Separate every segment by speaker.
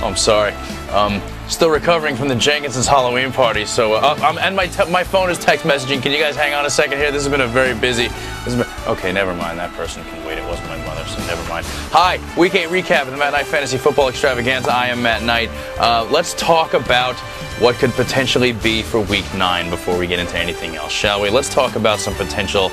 Speaker 1: Oh, I'm sorry. Still recovering from the Jenkinson's Halloween party, so and my phone is text messaging. Can you guys hang on a second here? This has been a very busy. Okay, never mind. That person can wait. It wasn't my mother, so never mind. Hi, Week 8 recap of the Matt Knight Fantasy Football Extravaganza. I am Matt Knight. Let's talk about what could potentially be for Week 9 before we get into anything else, shall we? Let's talk about some potential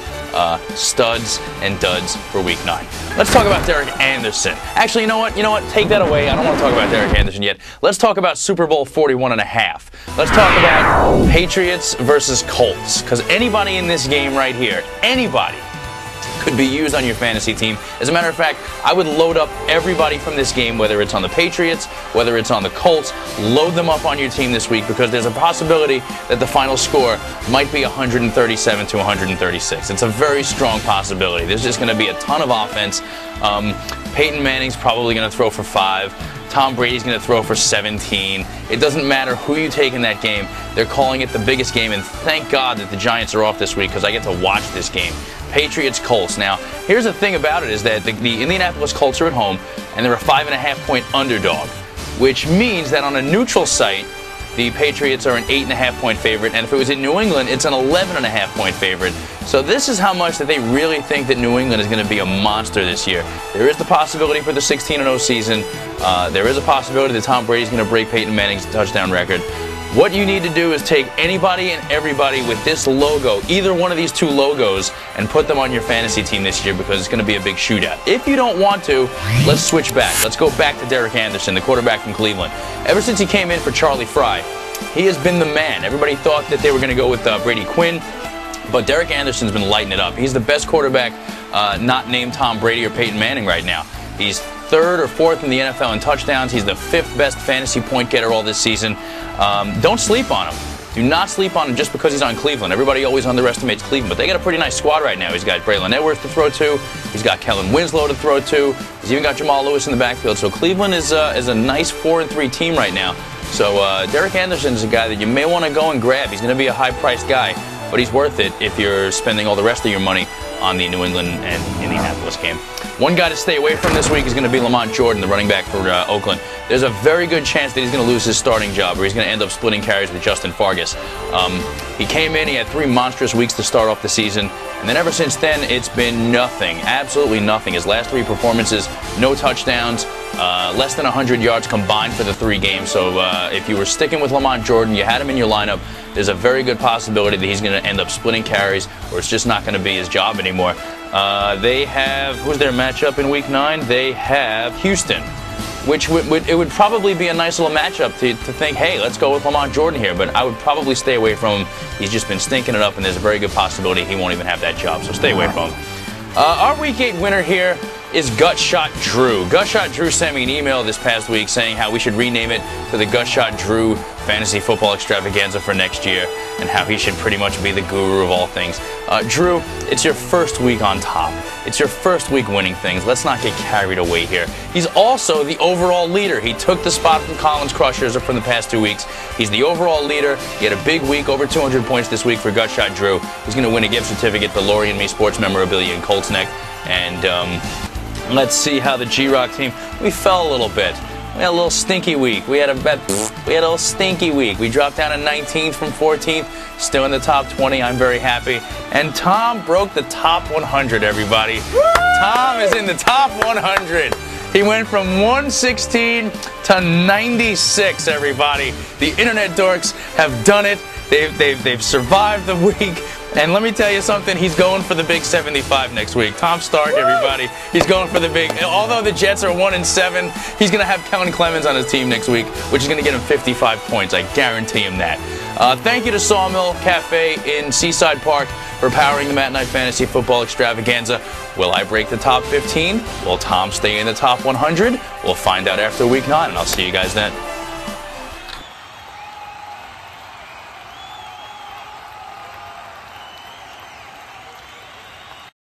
Speaker 1: studs and duds for Week 9. Let's talk about Derek Anderson. Actually, you know what? Take that away. I don't want to talk about Derek Anderson yet. Let's talk about Super Bowl 41 and a half. Let's talk about Patriots versus Colts, because anybody in this game right here, anybody, could be used on your fantasy team. As a matter of fact, I would load up everybody from this game, whether it's on the Patriots, whether it's on the Colts, load them up on your team this week, because there's a possibility that the final score might be 137 to 136. It's a very strong possibility. There's just going to be a ton of offense. Peyton Manning's probably going to throw for 5. Tom Brady's going to throw for 17. It doesn't matter who you take in that game. They're calling it the biggest game, and thank God that the Giants are off this week, because I get to watch this game. Patriots-Colts. Now, here's the thing about it, is that the Indianapolis Colts are at home, and they're a 5.5-point underdog, which means that on a neutral site, the Patriots are an 8.5-point favorite, and if it was in New England, it's an 11.5-point favorite. So this is how much that they really think that New England is going to be a monster this year. There is the possibility for the 16-0 season. There is a possibility that Tom Brady's going to break Peyton Manning's touchdown record. What you need to do is take anybody and everybody with this logo, either one of these two logos, and put them on your fantasy team this year, because it's going to be a big shootout. If you don't want to, let's switch back. Let's go back to Derek Anderson, the quarterback from Cleveland. Ever since he came in for Charlie Fry, he has been the man. Everybody thought that they were going to go with Brady Quinn, but Derek Anderson's been lighting it up. He's the best quarterback not named Tom Brady or Peyton Manning right now. He's 3rd or 4th in the NFL in touchdowns. He's the 5th best fantasy point getter all this season. Don't sleep on him. Do not sleep on him just because he's on Cleveland. Everybody always underestimates Cleveland, but they got a pretty nice squad right now. He's got Braylon Edwards to throw to. He's got Kellen Winslow to throw to. He's even got Jamal Lewis in the backfield. So Cleveland is a nice 4-3 team right now. So Derek Anderson is a guy that you may want to go and grab. He's going to be a high-priced guy, but he's worth it if you're spending all the rest of your money on the New England and Indianapolis game. One guy to stay away from this week is going to be Lamont Jordan, the running back for Oakland. There's a very good chance that he's going to lose his starting job, or he's going to end up splitting carries with Justin Fargas. He came in, he had 3 monstrous weeks to start off the season, and then ever since then, it's been nothing, absolutely nothing. His last 3 performances, no touchdowns, less than 100 yards combined for the 3 games. So if you were sticking with Lamont Jordan, you had him in your lineup, there's a very good possibility that he's going to end up splitting carries, or it's just not going to be his job anymore. They have, who's their matchup in Week 9? They have Houston, which it would probably be a nice little matchup to think, hey, let's go with Lamont Jordan here, but I would probably stay away from him. He's just been stinking it up, and there's a very good possibility he won't even have that job, so stay away from him. Our Week 8 winner here is Gutshot Drew. Gutshot Drew sent me an email this past week saying how we should rename it to the Gutshot Drew Fantasy Football Extravaganza for next year, and how he should pretty much be the guru of all things. Drew, it's your first week on top. It's your first week winning things. Let's not get carried away here. He's also the overall leader. He took the spot from Collins Crushers from the past 2 weeks. He's the overall leader. He had a big week, over 200 points this week for Gutshot Drew. He's going to win a gift certificate for Lori and Me Sports Memorabilia in Colts Neck. And let's see how the G-Rock team, we fell a little bit. We had a little stinky week. We had a little stinky week. We dropped down to 19th from 14th, still in the top 20. I'm very happy. And Tom broke the top 100, everybody. Woo! Tom is in the top 100. He went from 116 to 96, everybody. The internet dorks have done it. They've survived the week. And let me tell you something, he's going for the big 75 next week. Tom Stark, everybody, he's going for the big, although the Jets are 1-7, he's going to have Kellen Clemens on his team next week, which is going to get him 55 points. I guarantee him that. Thank you to Sawmill Cafe in Seaside Park for powering the Matt Knight Fantasy Football Extravaganza. Will I break the top 15? Will Tom stay in the top 100? We'll find out after Week 9, and I'll see you guys then.